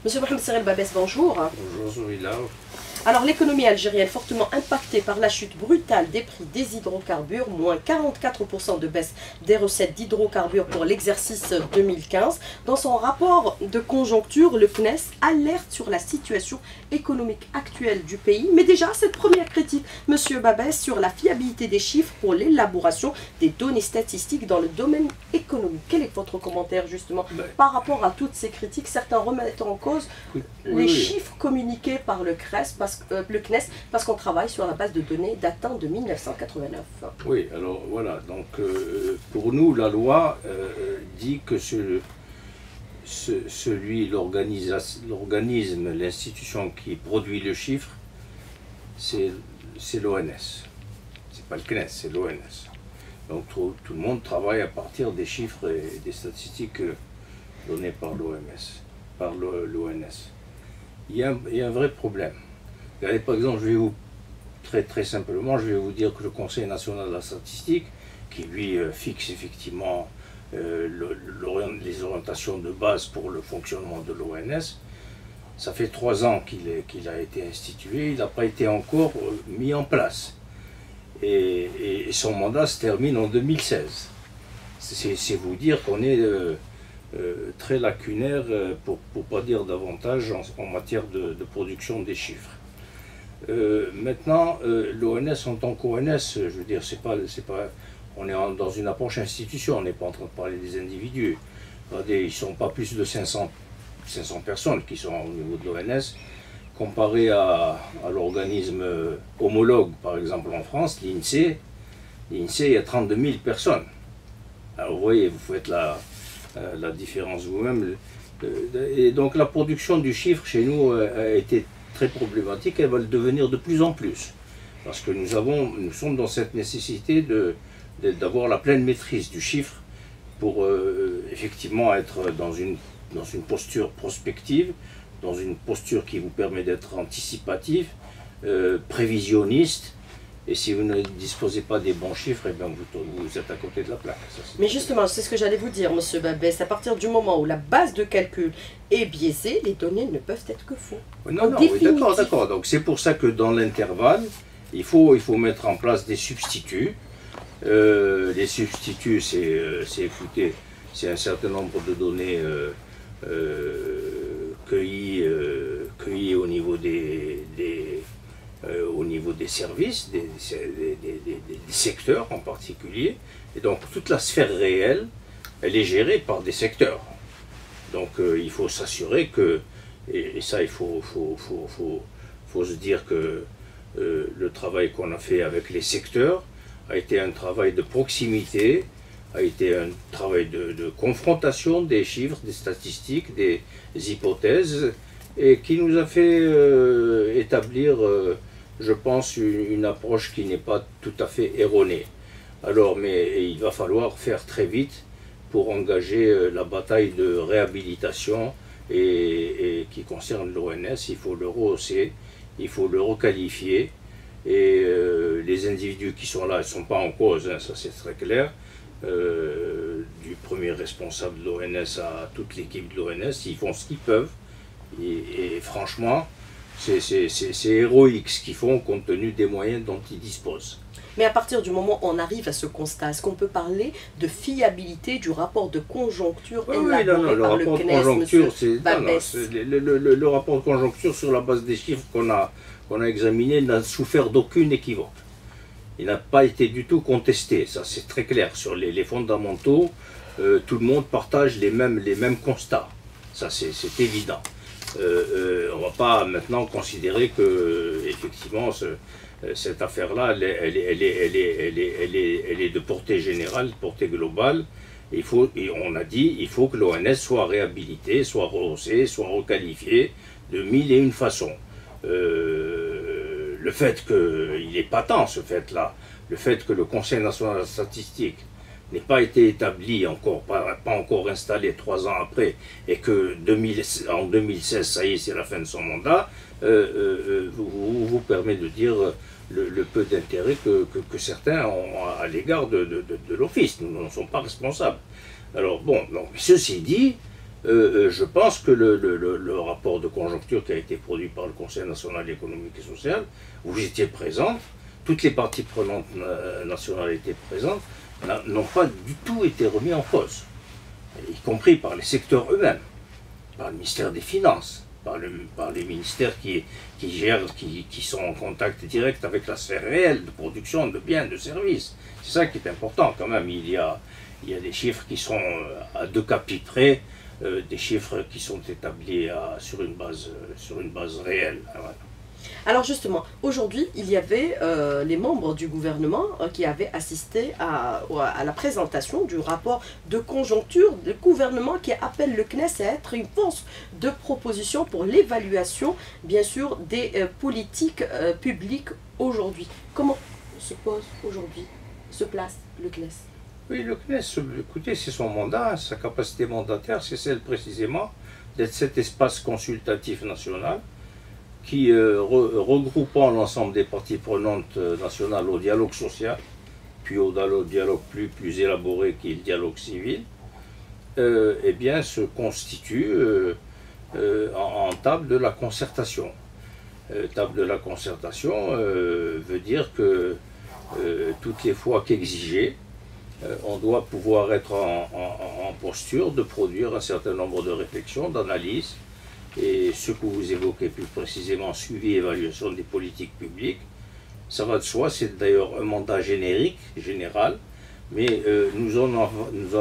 Monsieur Mohamed Serel Babès, bonjour. Bonjour Zoïla. Alors l'économie algérienne fortement impactée par la chute brutale des prix des hydrocarbures, moins 44% de baisse des recettes d'hydrocarbures pour l'exercice 2015. Dans son rapport de conjoncture, le CNES alerte sur la situation économique actuelle du pays. Mais déjà, cette première critique, Monsieur Babès, sur la fiabilité des chiffres pour l'élaboration des données statistiques dans le domaine économique. Quel est votre commentaire justement par rapport à toutes ces critiques? Certains remettent en cause les chiffres communiqués par le CNES parce qu'on travaille sur la base de données datant de 1989. Oui, alors voilà, donc pour nous, la loi dit que l'organisme, l'institution qui produit le chiffre, c'est l'ONS. C'est pas le CNES, c'est l'ONS. Donc tout le monde travaille à partir des chiffres et des statistiques données par l'OMS, par l'ONS. Il y a un vrai problème. Regardez, par exemple, très simplement, je vais vous dire que le Conseil national de la statistique, qui lui fixe effectivement les orientations de base pour le fonctionnement de l'ONS, ça fait 3 ans qu'il a été institué, il n'a pas été encore mis en place. Et son mandat se termine en 2016. C'est vous dire qu'on est très lacunaire, pour ne pas dire davantage, en matière de production des chiffres. Maintenant, l'ONS en tant qu'ONS, je veux dire, on est dans une approche institution, on n'est pas en train de parler des individus. Regardez, ils ne sont pas plus de 500 personnes qui sont au niveau de l'ONS, comparé à l'organisme homologue, par exemple en France, l'INSEE. L'INSEE, il y a 32 000 personnes. Alors vous voyez, vous faites la différence vous-même. Et donc la production du chiffre chez nous a été très problématique, elle va le devenir de plus en plus. Parce que nous sommes dans cette nécessité d'avoir la pleine maîtrise du chiffre pour effectivement être dans une posture prospective, dans une posture qui vous permet d'être anticipatif, prévisionniste. Et si vous ne disposez pas des bons chiffres, eh bien vous êtes à côté de la plaque. Mais justement, c'est ce que j'allais vous dire, Monsieur Babès. À partir du moment où la base de calcul est biaisée, les données ne peuvent être que fausses. Non, oui, d'accord. Donc c'est pour ça que dans l'intervalle, il faut mettre en place des substituts. Les substituts, c'est un certain nombre de données cueillies au niveau des services, des secteurs en particulier. Et donc toute la sphère réelle, elle est gérée par des secteurs. Donc il faut s'assurer que, et ça il faut se dire que le travail qu'on a fait avec les secteurs a été un travail de proximité, a été un travail de confrontation des chiffres, des statistiques, des hypothèses, et qui nous a fait établir, je pense, une approche qui n'est pas tout à fait erronée. Alors, mais il va falloir faire très vite pour engager la bataille de réhabilitation et qui concerne l'ONS. Il faut le rehausser, il faut le requalifier, et les individus qui sont là ne sont pas en cause, hein, ça c'est très clair. Du premier responsable de l'ONS à toute l'équipe de l'ONS, ils font ce qu'ils peuvent, et franchement, c'est héroïque ce qu'ils font compte tenu des moyens dont ils disposent. Mais à partir du moment où on arrive à ce constat, est-ce qu'on peut parler de fiabilité du rapport de conjoncture élaboré par le CNES, le rapport de conjoncture sur la base des chiffres qu'on a examiné n'a souffert d'aucune équivoque. Il n'a pas été du tout contesté, ça c'est très clair. Sur les fondamentaux, tout le monde partage les mêmes constats, ça c'est évident. On ne va pas maintenant considérer que effectivement cette affaire-là, elle est de portée générale, de portée globale. Et on a dit il faut que l'ONS soit réhabilité, soit rehaussé, soit requalifié de 1001 façons. Le fait qu'il est patent, ce fait-là, le fait que le Conseil national de la statistique n'ait pas été établi encore, pas encore installé 3 ans après, et que en 2016, ça y est, c'est la fin de son mandat, vous permet de dire le peu d'intérêt que certains ont à l'égard de l'office. Nous n'en sommes pas responsables. Alors bon, donc, ceci dit, je pense que le rapport de conjoncture qui a été produit par le Conseil national économique et social, vous étiez présente, toutes les parties prenantes nationales étaient présentes, n'ont pas du tout été remis en cause, y compris par les secteurs eux-mêmes, par le ministère des Finances, par les ministères qui gèrent, qui sont en contact direct avec la sphère réelle de production de biens, de services. C'est ça qui est important quand même. Il y a des chiffres qui sont à 2 capis près, des chiffres qui sont établis sur une base réelle. Voilà. Alors justement, aujourd'hui, il y avait les membres du gouvernement qui avaient assisté à la présentation du rapport de conjoncture du gouvernement qui appelle le CNES à être une force de proposition pour l'évaluation, bien sûr, des politiques publiques aujourd'hui. Comment se place le CNES? Oui, le CNES, écoutez, c'est son mandat, sa capacité mandataire, c'est celle précisément d'être cet espace consultatif national qui, regroupant l'ensemble des parties prenantes nationales au dialogue social, puis au dialogue plus élaboré qui est le dialogue civil, eh bien, se constitue en table de la concertation. Table de la concertation veut dire que toutes les fois qu'exigé, on doit pouvoir être en posture de produire un certain nombre de réflexions, d'analyses, et ce que vous évoquez plus précisément, suivi et évaluation des politiques publiques, ça va de soi, c'est d'ailleurs un mandat général, mais nous en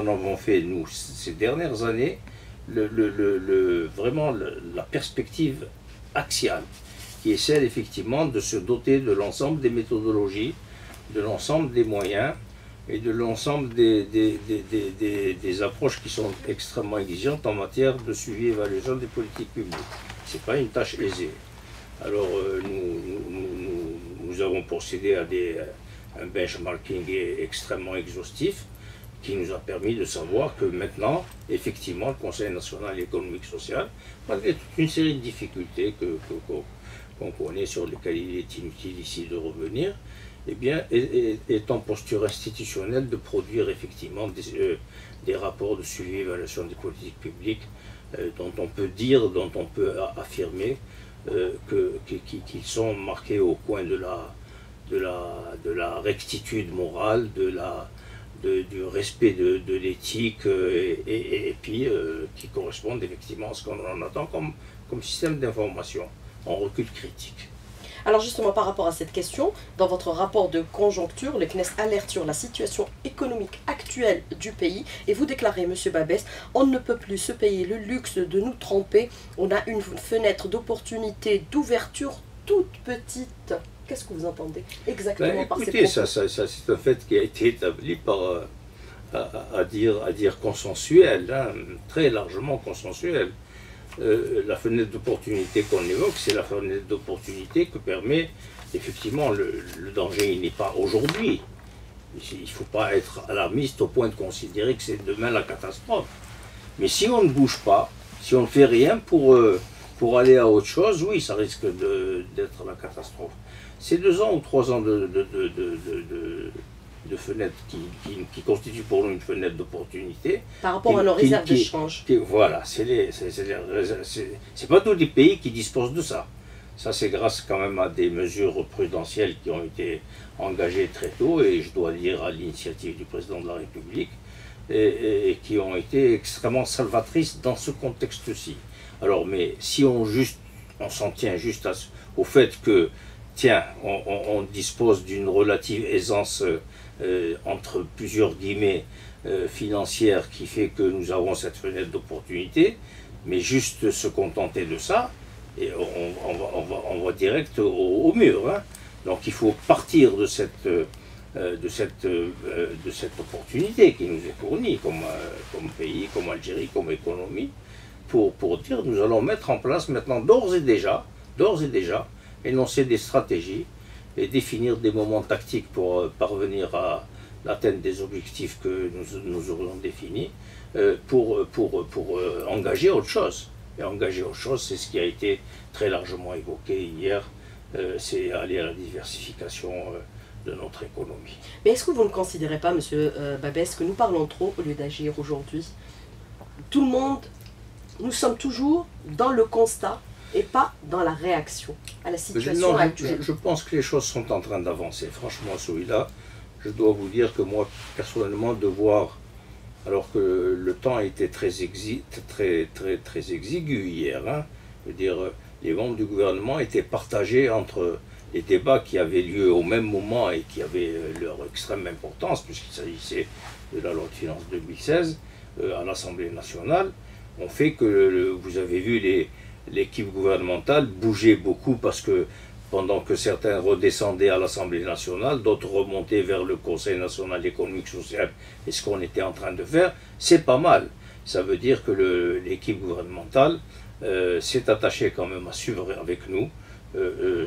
avons fait, nous, ces dernières années, vraiment la perspective axiale, qui est celle effectivement de se doter de l'ensemble des méthodologies, de l'ensemble des moyens, et de l'ensemble des approches qui sont extrêmement exigeantes en matière de suivi et évaluation des politiques publiques. Ce n'est pas une tâche aisée. Alors nous avons procédé à un benchmarking extrêmement exhaustif qui nous a permis de savoir que maintenant, effectivement, le Conseil national économique et social, malgré toute une série de difficultés qu'on connaît, sur lesquelles il est inutile ici de revenir, eh bien, est en posture institutionnelle de produire effectivement des rapports de suivi et évaluation des politiques publiques dont on peut affirmer qu'ils sont marqués au coin de la rectitude morale, du respect de l'éthique et puis qui correspondent effectivement à ce qu'on en attend comme système d'information en recul critique. Alors justement, par rapport à cette question, dans votre rapport de conjoncture, le CNES alerte sur la situation économique actuelle du pays et vous déclarez, M. Babès, on ne peut plus se payer le luxe de nous tromper, on a une fenêtre d'opportunité, d'ouverture toute petite. Qu'est-ce que vous entendez exactement par ces propos? Ça c'est un fait qui a été établi par, à dire consensuel, hein, très largement consensuel. La fenêtre d'opportunité qu'on évoque, c'est la fenêtre d'opportunité que permet, effectivement, le danger, il n'est pas aujourd'hui. Il ne faut pas être alarmiste au point de considérer que c'est demain la catastrophe. Mais si on ne bouge pas, si on ne fait rien pour aller à autre chose, oui, ça risque d'être la catastrophe. Ces 2 ans ou 3 ans de fenêtre qui constitue pour nous une fenêtre d'opportunité. Par rapport à nos réserves de change. Voilà, c'est pas tous les pays qui disposent de ça. Ça, c'est grâce quand même à des mesures prudentielles qui ont été engagées très tôt, et je dois dire à l'initiative du président de la République, et qui ont été extrêmement salvatrices dans ce contexte-ci. Alors, mais si on s'en tient juste au fait que, tiens, on dispose d'une relative aisance entre plusieurs guillemets financière qui fait que nous avons cette fenêtre d'opportunité, mais juste se contenter de ça, et on va direct au mur. Hein. Donc il faut partir de cette opportunité qui nous est fournie comme pays, comme Algérie, comme économie, pour dire nous allons mettre en place maintenant d'ores et déjà, énoncer des stratégies et définir des moments tactiques pour parvenir à l'atteinte des objectifs que nous aurions définis, pour engager autre chose. Et engager autre chose, c'est ce qui a été très largement évoqué hier, c'est aller à la diversification de notre économie. Mais est-ce que vous ne considérez pas, M. Babès, que nous parlons trop au lieu d'agir aujourd'hui? Tout le monde nous sommes toujours dans le constat et pas dans la réaction à la situation actuelle. Je pense que les choses sont en train d'avancer. Franchement, celui-là, je dois vous dire que moi, personnellement, de voir, alors que le temps était très exigu hier, hein, je veux dire, les membres du gouvernement étaient partagés entre les débats qui avaient lieu au même moment et qui avaient leur extrême importance, puisqu'il s'agissait de la loi de finances 2016 à l'Assemblée nationale, ont fait que vous avez vu l'équipe gouvernementale bouger beaucoup parce que pendant que certains redescendaient à l'Assemblée nationale, d'autres remontaient vers le Conseil national économique social et ce qu'on était en train de faire, c'est pas mal. Ça veut dire que l'équipe gouvernementale s'est attachée quand même à suivre avec nous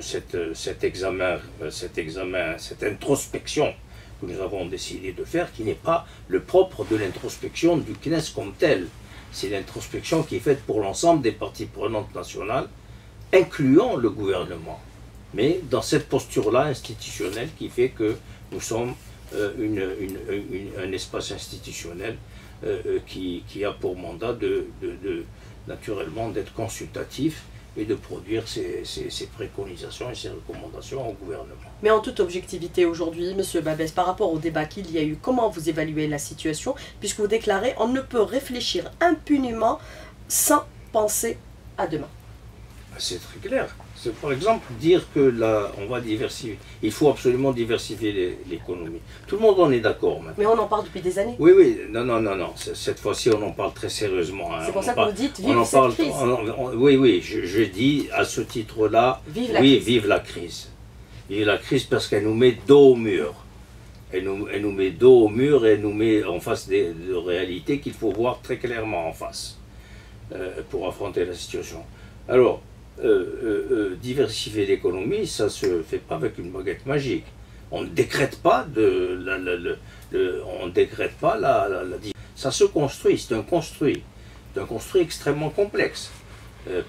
cet examen, cette introspection que nous avons décidé de faire, qui n'est pas le propre de l'introspection du CNES comme tel. C'est l'introspection qui est faite pour l'ensemble des parties prenantes nationales, incluant le gouvernement. Mais dans cette posture-là institutionnelle qui fait que nous sommes un espace institutionnel qui a pour mandat naturellement d'être consultatif et de produire ses préconisations et ses recommandations au gouvernement. Mais en toute objectivité aujourd'hui, M. Babès, par rapport au débat qu'il y a eu, comment vous évaluez la situation, puisque vous déclarez « on ne peut réfléchir impunément sans penser à demain ». C'est très clair. C'est par exemple dire que là, on va diversifier. Il faut absolument diversifier l'économie. Tout le monde en est d'accord maintenant. Mais on en parle depuis des années. Oui, oui, non. Cette fois-ci, on en parle très sérieusement. Hein. C'est pour ça que vous dites vive cette crise. Oui, je dis à ce titre-là, vive la crise. Vive la crise parce qu'elle nous met dos au mur. Elle nous met dos au mur et elle nous met en face de réalités qu'il faut voir très clairement en face pour affronter la situation. Alors, diversifier l'économie, ça ne se fait pas avec une baguette magique. On ne décrète pas ça se construit, c'est un construit extrêmement complexe.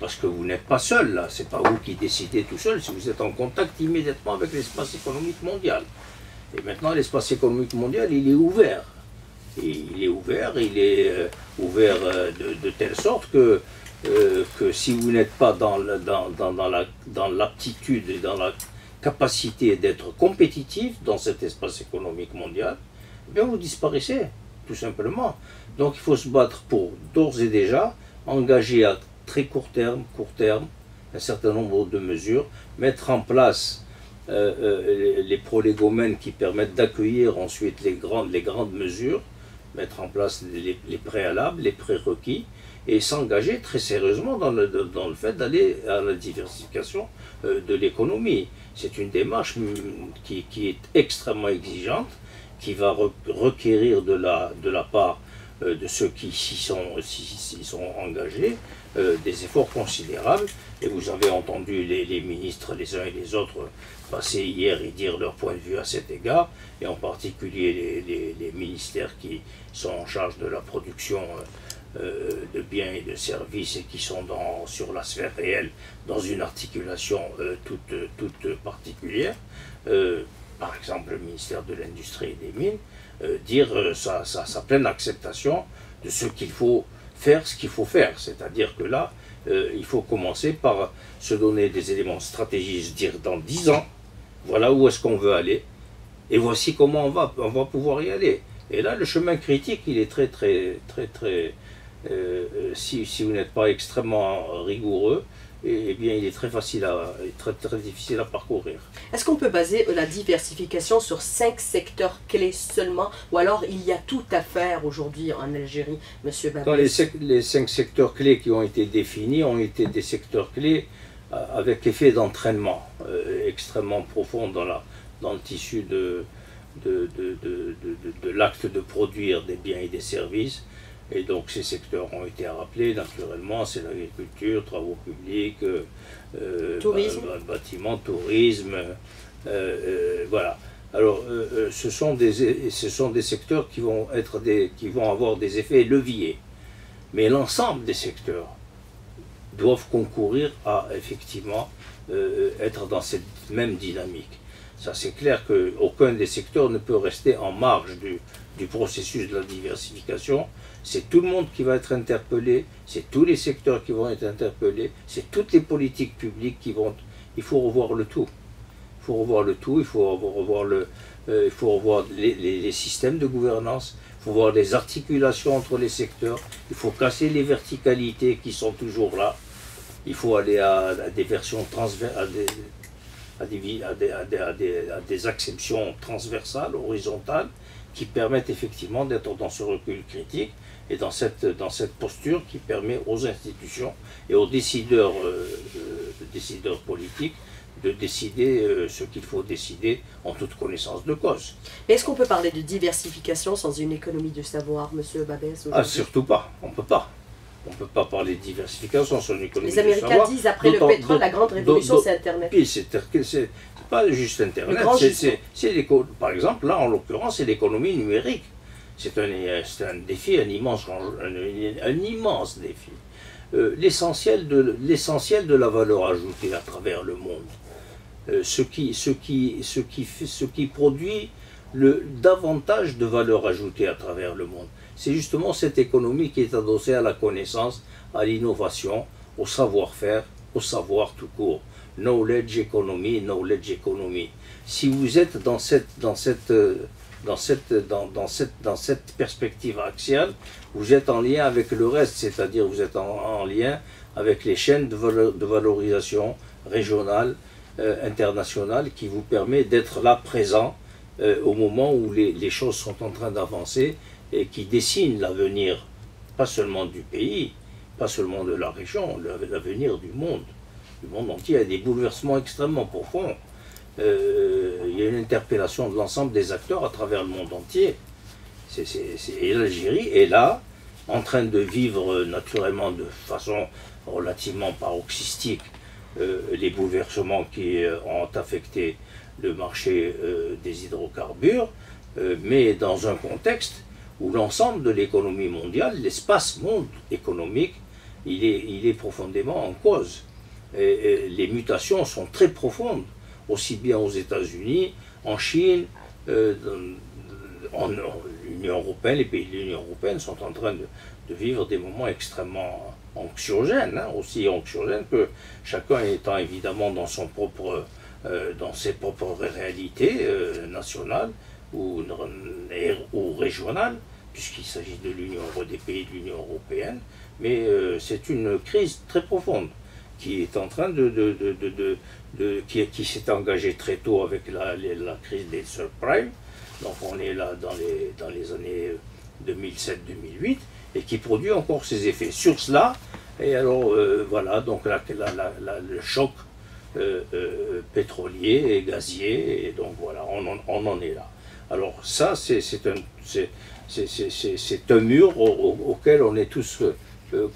Parce que vous n'êtes pas seul là, c'est pas vous qui décidez tout seul, si vous êtes en contact immédiatement avec l'espace économique mondial. Et maintenant l'espace économique mondial, il est ouvert. Il est ouvert de telle sorte que si vous n'êtes pas dans l'aptitude et dans la capacité d'être compétitif dans cet espace économique mondial, eh bien vous disparaissez, tout simplement. Donc il faut se battre pour, d'ores et déjà, engager à très court terme, un certain nombre de mesures, mettre en place les prolégomènes qui permettent d'accueillir ensuite les grandes mesures, mettre en place les préalables, les prérequis, et s'engager très sérieusement dans le fait d'aller à la diversification de l'économie. C'est une démarche qui est extrêmement exigeante, qui va requérir de la part de ceux qui s'y sont engagés des efforts considérables. Et vous avez entendu les ministres, les uns et les autres, passer hier et dire leur point de vue à cet égard, et en particulier les ministères qui sont en charge de la production de biens et de services et qui sont sur la sphère réelle dans une articulation toute particulière, par exemple le ministère de l'Industrie et des Mines, dire sa pleine acceptation de ce qu'il faut faire, c'est-à-dire que là, il faut commencer par se donner des éléments stratégiques, dire dans 10 ans, voilà où est-ce qu'on veut aller, et voici comment on va pouvoir y aller. Et là, le chemin critique, il est très si vous n'êtes pas extrêmement rigoureux, eh bien il est très difficile à parcourir. Est-ce qu'on peut baser la diversification sur 5 secteurs clés seulement, ou alors il y a tout à faire aujourd'hui en Algérie, M. Babès? Les 5 secteurs clés qui ont été définis ont été des secteurs clés avec effet d'entraînement extrêmement profond dans le tissu de l'acte de produire des biens et des services. Et donc ces secteurs ont été rappelés naturellement, c'est l'agriculture, travaux publics, tourisme. Bâtiment, tourisme, voilà. Alors ce sont des secteurs qui vont avoir des effets leviers. Mais l'ensemble des secteurs doivent concourir à effectivement être dans cette même dynamique. Ça c'est clair qu'aucun des secteurs ne peut rester en marge du processus de la diversification. C'est tout le monde qui va être interpellé, c'est tous les secteurs qui vont être interpellés, c'est toutes les politiques publiques qui vont... Il faut revoir le tout. Il faut revoir le tout, il faut revoir les systèmes de gouvernance, il faut voir les articulations entre les secteurs, il faut casser les verticalités qui sont toujours là, il faut aller à des versions transversales, à des acceptions transversales, horizontales, qui permettent effectivement d'être dans ce recul critique et dans cette posture qui permet aux institutions et aux décideurs politiques de décider ce qu'il faut décider en toute connaissance de cause. Mais est-ce qu'on peut parler de diversification sans une économie du savoir, Monsieur Babès? Ah, surtout pas, on ne peut pas. On ne peut pas parler de diversification sans une économie Les Américains du savoir. disent après le pétrole, la grande révolution, c'est Internet. Puis c'est pas juste Internet, par exemple, là en l'occurrence, c'est l'économie numérique. C'est un défi, un immense défi. L'essentiel de la valeur ajoutée à travers le monde, ce qui produit davantage de valeur ajoutée à travers le monde, c'est justement cette économie qui est adossée à la connaissance, à l'innovation, au savoir-faire, au savoir tout court. Knowledge economy, knowledge economy. Si vous êtes dans cette perspective axiale, vous êtes en lien avec le reste, c'est-à-dire vous êtes en lien avec les chaînes de valorisation régionales, internationales, qui vous permet d'être là présent au moment où les choses sont en train d'avancer et qui dessinent l'avenir, pas seulement du pays, pas seulement de la région, l'avenir du monde entier. Il y a des bouleversements extrêmement profonds. Il y a une interpellation de l'ensemble des acteurs à travers le monde entier. Et l'Algérie est là, en train de vivre naturellement de façon relativement paroxystique les bouleversements qui ont affecté le marché des hydrocarbures, mais dans un contexte où l'ensemble de l'économie mondiale, l'espace monde économique, il est profondément en cause. Et les mutations sont très profondes, aussi bien aux États-Unis, en Chine, en l'Union européenne. Les pays de l'Union européenne sont en train de vivre des moments extrêmement anxiogènes, aussi anxiogènes que chacun étant évidemment dans ses propres réalités nationales ou régionales, puisqu'il s'agit de des pays de l'Union européenne, mais c'est une crise très profonde qui est en train qui s'est engagée très tôt avec la crise des subprimes. Donc on est là dans les années 2007-2008 et qui produit encore ses effets sur cela. Et alors voilà, donc le choc pétrolier et gazier, et donc voilà, on en est là. Alors ça, c'est un mur auquel on est tous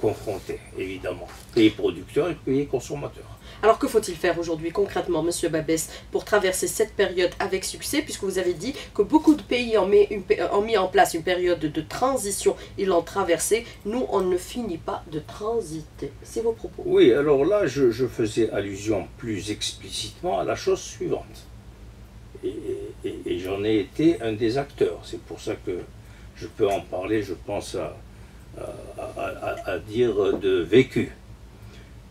confrontés, évidemment, pays producteurs et pays consommateurs. Alors que faut-il faire aujourd'hui concrètement, Monsieur Babès, pour traverser cette période avec succès, puisque vous avez dit que beaucoup de pays ont mis en place une période de transition, ils l'ont traversée, nous on ne finit pas de transiter. C'est vos propos? Oui, alors là je faisais allusion plus explicitement à la chose suivante. Et j'en ai été un des acteurs, c'est pour ça que je peux en parler, je pense à dire de vécu.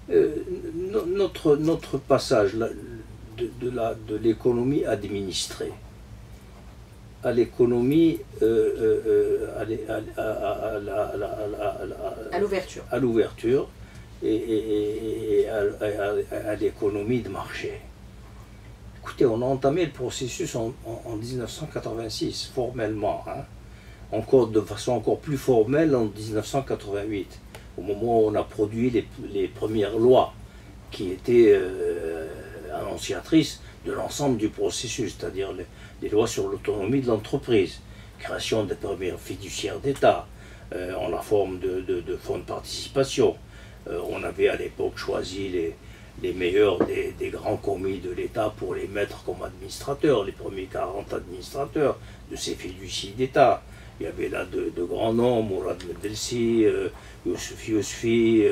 Notre passage de l'économie administrée à l'économie à l'ouverture et à l'économie de marché. Écoutez, on a entamé le processus en 1986, formellement, hein, de façon encore plus formelle en 1988. Au moment où on a produit les premières lois qui étaient annonciatrices de l'ensemble du processus, c'est-à-dire les lois sur l'autonomie de l'entreprise, création des premières fiduciaires d'État, en la forme de fonds de participation. On avait à l'époque choisi les meilleurs des grands commis de l'État pour les mettre comme administrateurs, les premiers 40 administrateurs de ces fiducies d'État. Il y avait là de grands noms, Mourad Medelsi, Youssef Yousfi,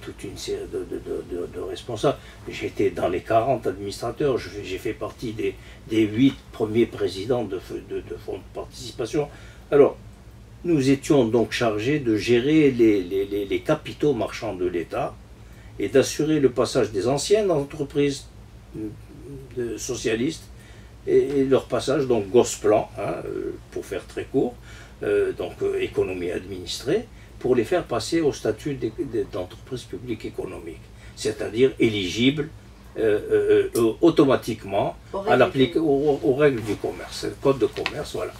toute une série de responsables. J'étais dans les 40 administrateurs, j'ai fait partie des 8 premiers présidents de fonds de participation. Alors, nous étions donc chargés de gérer les capitaux marchands de l'État et d'assurer le passage des anciennes entreprises socialistes et leur passage, donc Gosplan, hein, pour faire très court, donc économie administrée, pour les faire passer au statut d'entreprise publique économique, c'est-à-dire éligible automatiquement aux règles du commerce, le code de commerce, voilà.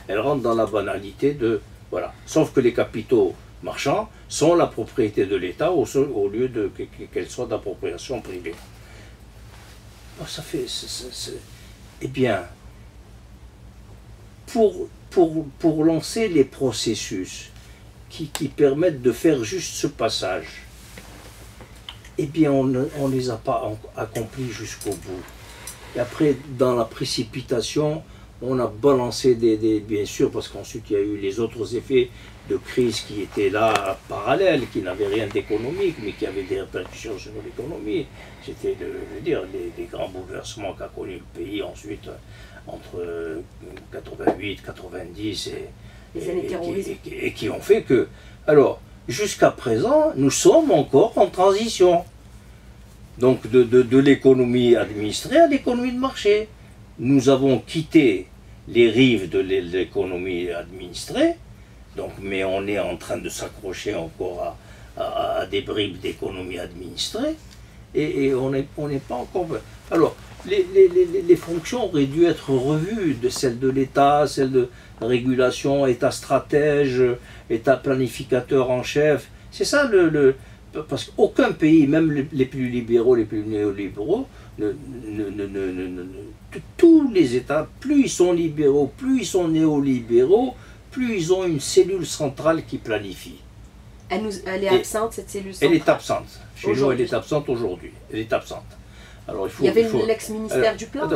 Elle rentre dans la banalité de... Voilà. Sauf que les capitaux marchands sont la propriété de l'État au lieu qu'elles soient d'appropriation privée. Alors ça fait... Eh bien, pour lancer les processus qui permettent de faire juste ce passage, eh bien on ne les a pas accomplis jusqu'au bout. Et après, dans la précipitation, on a balancé bien sûr, parce qu'ensuite il y a eu les autres effets de crise qui étaient là, parallèles, qui n'avaient rien d'économique, mais qui avaient des répercussions sur l'économie. C'était, je veux dire, les grands bouleversements qu'a connu le pays ensuite, entre 88, 90 les années terroristes. Et qui ont fait que... Alors, jusqu'à présent, nous sommes encore en transition. Donc de l'économie administrée à l'économie de marché. Nous avons quitté les rives de l'économie administrée, donc, mais on est en train de s'accrocher encore à des bribes d'économie administrée, et on n'est pas encore... Alors, les fonctions auraient dû être revues, de celles de l'État, celles de régulation, État stratège, État planificateur en chef. C'est ça parce qu'aucun pays, même les plus libéraux, les plus néolibéraux, tous les États, plus ils sont libéraux, plus ils sont néolibéraux, plus ils ont une cellule centrale qui planifie. Elle est absente, cette cellule centrale? Elle est absente. Chez nous, elle est absente aujourd'hui. Elle est absente. Alors, il y avait l'ex-ministère du Plan.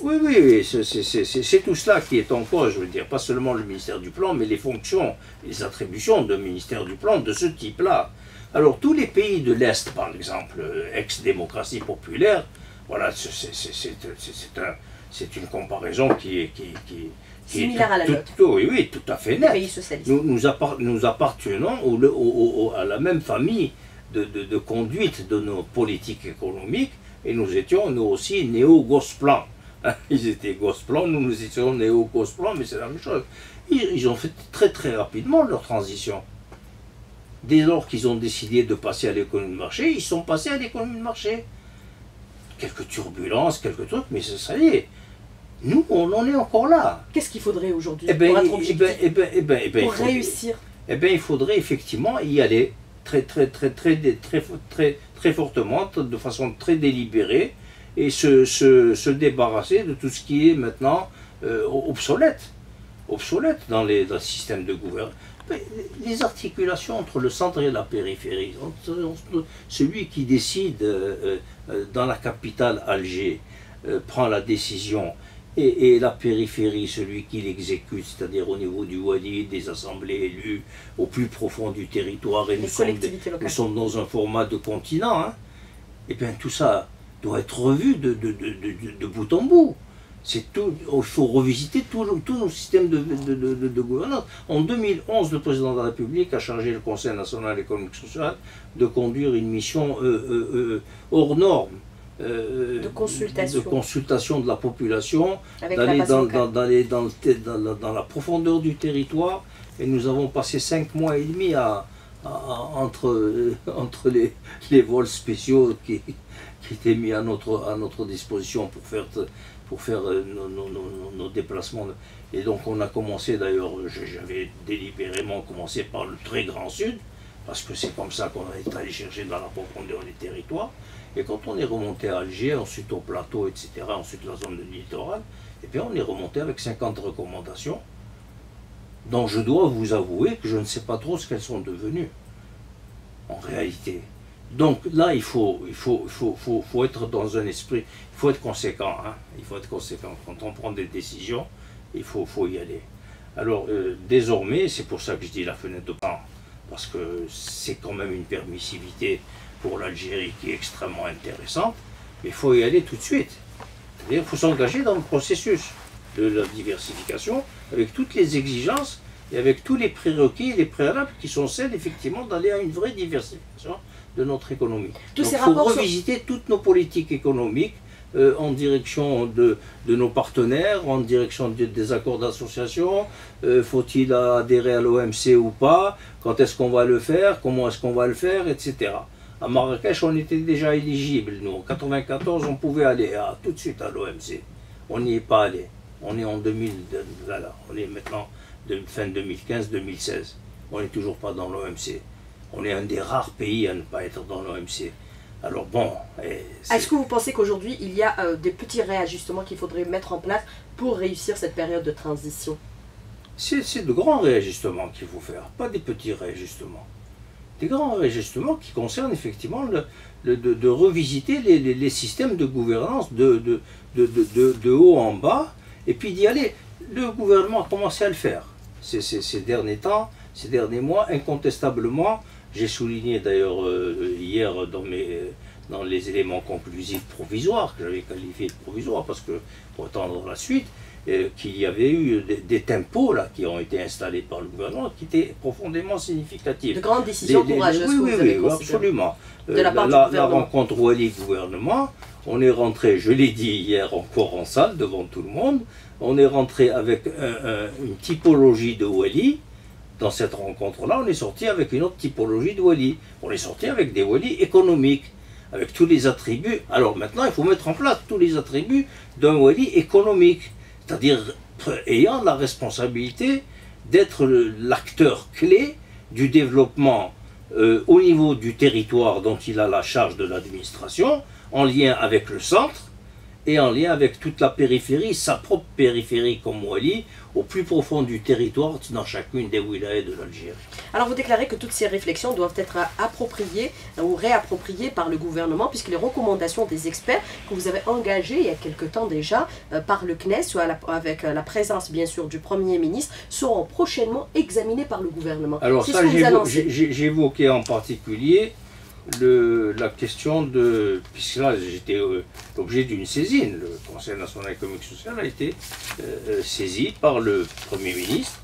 Oui, c'est tout cela qui est en cause, je veux dire, pas seulement le ministère du Plan, mais les fonctions, les attributions de ministère du Plan de ce type-là. Alors, tous les pays de l'Est, par exemple, ex-démocratie populaire, voilà, c'est une comparaison qui est similaire à la nôtre. Oui, tout à fait nette. Les pays socialistes. Nous appartenons à la même famille de conduite de nos politiques économiques, et nous étions, nous aussi, néo-Gosplan. Ils étaient Gosplan, nous étions néo-Gosplan, mais c'est la même chose. Ils ont fait très très rapidement leur transition. Dès lors qu'ils ont décidé de passer à l'économie de marché, ils sont passés à l'économie de marché. Quelques turbulences, quelques trucs, mais ça y est. Nous, on en est encore là. Qu'est-ce qu'il faudrait aujourd'hui pour être objectif, pour réussir? Eh bien, il faudrait effectivement y aller très fortement, de façon très délibérée, et se débarrasser de tout ce qui est maintenant obsolète dans le système de gouvernance. Les articulations entre le centre et la périphérie, celui qui décide dans la capitale Alger prend la décision, et la périphérie, celui qui l'exécute, c'est-à-dire au niveau du Wali, des assemblées élues, au plus profond du territoire, et nous sommes dans un format de continent, hein, et bien tout ça doit être revu de bout en bout. C'est tout, il faut revisiter tous nos systèmes de gouvernance. En 2011, le président de la République a chargé le Conseil national économique et social de conduire une mission hors norme, de consultation de la population, d'aller dans la profondeur du territoire, et nous avons passé 5 mois et demi entre les vols spéciaux qui étaient mis à notre disposition pour faire nos déplacements. Et donc on a commencé, d'ailleurs, j'avais délibérément commencé par le très grand sud, parce que c'est comme ça qu'on est allé chercher dans la profondeur des territoires. Et quand on est remonté à Alger, ensuite au plateau, etc., ensuite la zone de littoral, et bien on est remonté avec 50 recommandations, dont je dois vous avouer que je ne sais pas trop ce qu'elles sont devenues, en réalité. Donc là, il faut être dans un esprit, il faut être conséquent, hein, il faut être conséquent. Quand on prend des décisions, il faut y aller. Alors, désormais, c'est pour ça que je dis la fenêtre de temps parce que c'est quand même une permissivité pour l'Algérie qui est extrêmement intéressante, mais il faut y aller tout de suite. C'est-à-dire qu'il faut s'engager dans le processus de la diversification avec toutes les exigences et avec tous les prérequis et les préalables qui sont celles effectivement d'aller à une vraie diversification de notre économie. Donc il faut revisiter toutes nos politiques économiques en direction de nos partenaires, en direction des accords d'association. Faut-il adhérer à l'OMC ou pas? Quand est-ce qu'on va le faire? Comment est-ce qu'on va le faire? Etc. À Marrakech, on était déjà éligible. Nous, en 1994, on pouvait aller tout de suite à l'OMC. On n'y est pas allé. On est en 2000, là, on est maintenant fin 2015-2016. On n'est toujours pas dans l'OMC. On est un des rares pays à ne pas être dans l'OMC. Alors bon... Est-ce que vous pensez qu'aujourd'hui, il y a des petits réajustements qu'il faudrait mettre en place pour réussir cette période de transition? C'est de grands réajustements qu'il faut faire, pas des petits réajustements. Des grands réajustements qui concernent effectivement de revisiter les systèmes de gouvernance de haut en bas, et puis d'y aller. Le gouvernement a commencé à le faire ces derniers temps, ces derniers mois, incontestablement. J'ai souligné d'ailleurs hier dans les éléments conclusifs provisoires, que j'avais qualifiés de provisoires, parce que pour attendre la suite, qu'il y avait eu des tempos là, qui ont été installés par le gouvernement qui étaient profondément significatifs. De grandes décisions courageuses que vous avez considérées. Absolument. De la part du gouvernement. La rencontre Ouali-gouvernement, on est rentré, je l'ai dit hier encore en salle devant tout le monde, on est rentré avec une typologie de Ouali. Dans cette rencontre-là, on est sorti avec une autre typologie de Ouali. On est sorti avec des Ouali économiques, avec tous les attributs. Alors maintenant, il faut mettre en place tous les attributs d'un Ouali économique, c'est-à-dire ayant la responsabilité d'être l'acteur clé du développement au niveau du territoire dont il a la charge de l'administration, en lien avec le centre et en lien avec toute la périphérie, sa propre périphérie comme Ouali, au plus profond du territoire dans chacune des wilayas de l'Algérie. Alors vous déclarez que toutes ces réflexions doivent être appropriées ou réappropriées par le gouvernement, puisque les recommandations des experts que vous avez engagées il y a quelque temps déjà par le CNES, avec la présence bien sûr du Premier ministre, seront prochainement examinées par le gouvernement. Alors ça, j'ai évoqué en particulier la question de, puisque là j'étais l'objet d'une saisine, le Conseil national économique et social a été saisi par le Premier ministre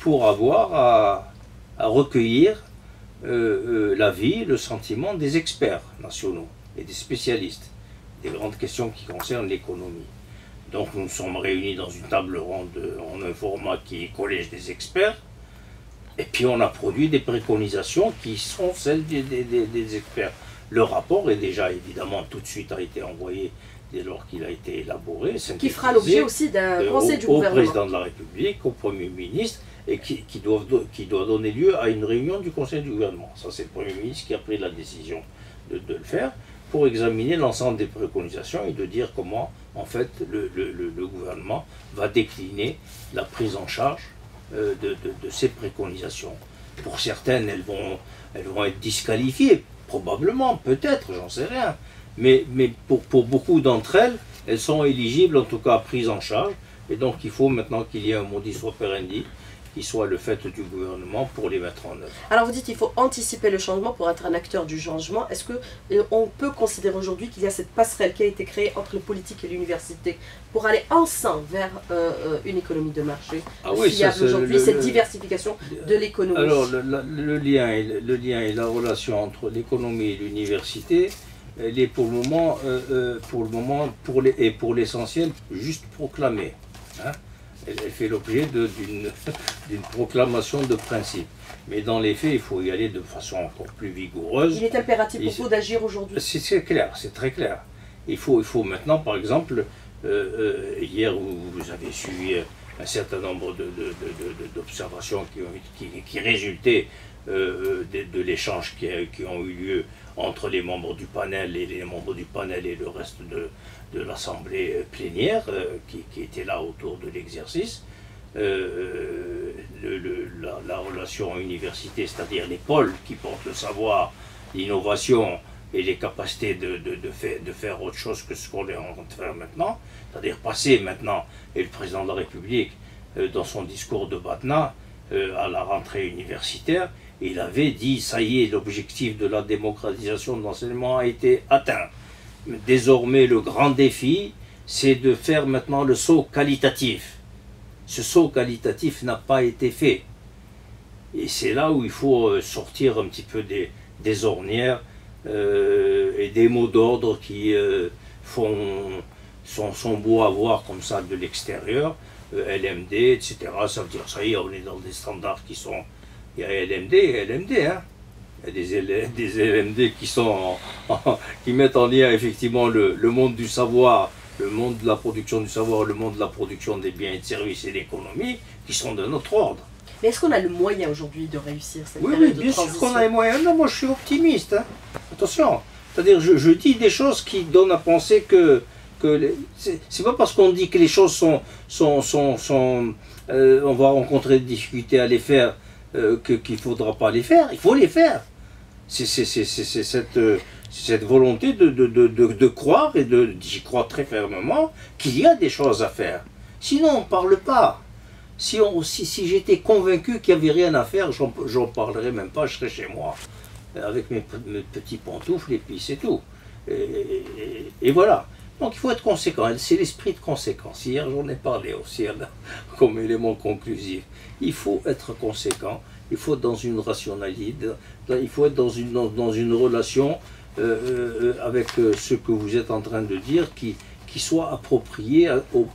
pour avoir à recueillir l'avis, le sentiment des experts nationaux et des spécialistes, des grandes questions qui concernent l'économie. Donc nous nous sommes réunis dans une table ronde en un format qui est collège des experts. Et puis on a produit des préconisations qui sont celles des experts. Le rapport est déjà évidemment tout de suite a été envoyé dès lors qu'il a été élaboré. Qui fera l'objet aussi d'un conseil du gouvernement. Au président de la République, au Premier ministre, et qui doit donner lieu à une réunion du conseil du gouvernement. Ça c'est le Premier ministre qui a pris la décision de le faire pour examiner l'ensemble des préconisations et de dire comment en fait le gouvernement va décliner la prise en charge de ces préconisations. Pour certaines, elles vont être disqualifiées, probablement, peut-être, j'en sais rien. Mais pour beaucoup d'entre elles, elles sont éligibles, en tout cas prises en charge. Et donc il faut maintenant qu'il y ait un modus operandi qui soit le fait du gouvernement pour les mettre en œuvre. Alors vous dites qu'il faut anticiper le changement pour être un acteur du changement. Est-ce qu'on peut considérer aujourd'hui qu'il y a cette passerelle qui a été créée entre le politique et l'université pour aller ensemble vers une économie de marché fiable aujourd'hui, cette diversification de l'économie? Alors le lien et la relation entre l'économie et l'université, elle est pour le moment, pour l'essentiel, juste proclamée. Hein? Elle fait l'objet d'une proclamation de principe. Mais dans les faits, il faut y aller de façon encore plus vigoureuse. Il est impératif pour vous d'agir aujourd'hui. C'est clair, c'est très clair. Il faut maintenant, par exemple, hier vous avez suivi un certain nombre d'observations qui résultaient de l'échange qui ont eu lieu entre les membres du panel et le reste de l'Assemblée plénière qui était là autour de l'exercice. La relation université, c'est-à-dire les pôles qui portent le savoir, l'innovation et les capacités de faire autre chose que ce qu'on est en train de faire maintenant, c'est-à-dire passer maintenant, et le président de la République, dans son discours de Batna, à la rentrée universitaire. Il avait dit, ça y est, l'objectif de la démocratisation de l'enseignement a été atteint. Désormais, le grand défi, c'est de faire maintenant le saut qualitatif. Ce saut qualitatif n'a pas été fait. Et c'est là où il faut sortir un petit peu des ornières et des mots d'ordre qui sont beaux à voir comme ça de l'extérieur. LMD, etc. Ça veut dire, ça y est, on est dans des standards qui sont... Il y a LMD et LMD, hein. Il y a des LMD qui mettent en lien effectivement le monde du savoir, le monde de la production du savoir, le monde de la production des biens et de services et l'économie, qui sont de notre ordre. Mais est-ce qu'on a le moyen aujourd'hui de réussir cette Oui, période oui, bien de transition? sûr qu'on a les moyens. Non, moi je suis optimiste. Hein. Attention, c'est-à-dire je dis des choses qui donnent à penser que c'est pas parce qu'on dit que les choses on va rencontrer des difficultés à les faire qu'il ne faudra pas les faire. Il faut les faire. C'est cette volonté de croire, et j'y crois très fermement, qu'il y a des choses à faire. Sinon, on ne parle pas. Si j'étais convaincu qu'il n'y avait rien à faire, j'en parlerais même pas, je serais chez moi, avec mes petits pantoufles, et puis c'est tout. Et voilà. Donc il faut être conséquent, c'est l'esprit de conséquence. Hier j'en ai parlé aussi comme élément conclusif. Il faut être conséquent, il faut être dans une rationalité, il faut être dans une relation avec ce que vous êtes en train de dire qui soit approprié au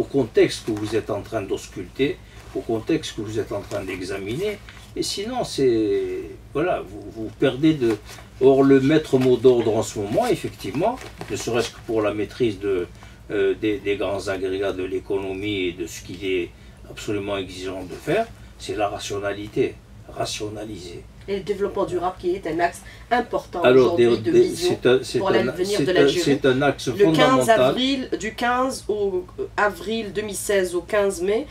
contexte que vous êtes en train d'ausculter, au contexte que vous êtes en train d'examiner. Et sinon, voilà, vous perdez de... Or, le maître mot d'ordre en ce moment, effectivement, ne serait-ce que pour la maîtrise des grands agrégats de l'économie et de ce qu'il est absolument exigeant de faire, c'est la rationalité, rationaliser. Et le développement durable qui est un axe important aujourd'hui de vision pour l'avenir de l'Algérie. C'est un axe fondamental. Du 15 avril 2016 au 15 mai,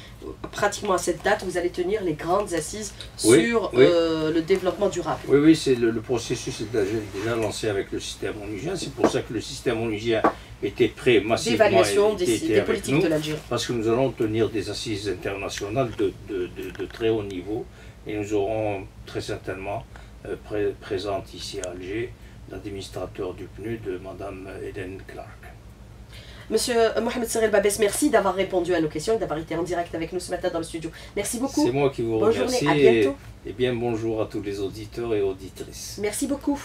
pratiquement à cette date, vous allez tenir les grandes assises sur le développement durable. Oui, oui, le processus est déjà lancé avec le système onusien. C'est pour ça que le système onusien était prêt massivement d'évaluation des politiques de l'Algérie. Parce que nous allons tenir des assises internationales de très haut niveau. Et nous aurons très certainement présente ici à Alger l'administrateur du PNUD, Madame Eden Clark. Monsieur Mohamed Serel Babès, merci d'avoir répondu à nos questions et d'avoir été en direct avec nous ce matin dans le studio. Merci beaucoup. C'est moi qui vous remercie. Bonne journée, à bientôt. Et bien bonjour à tous les auditeurs et auditrices. Merci beaucoup.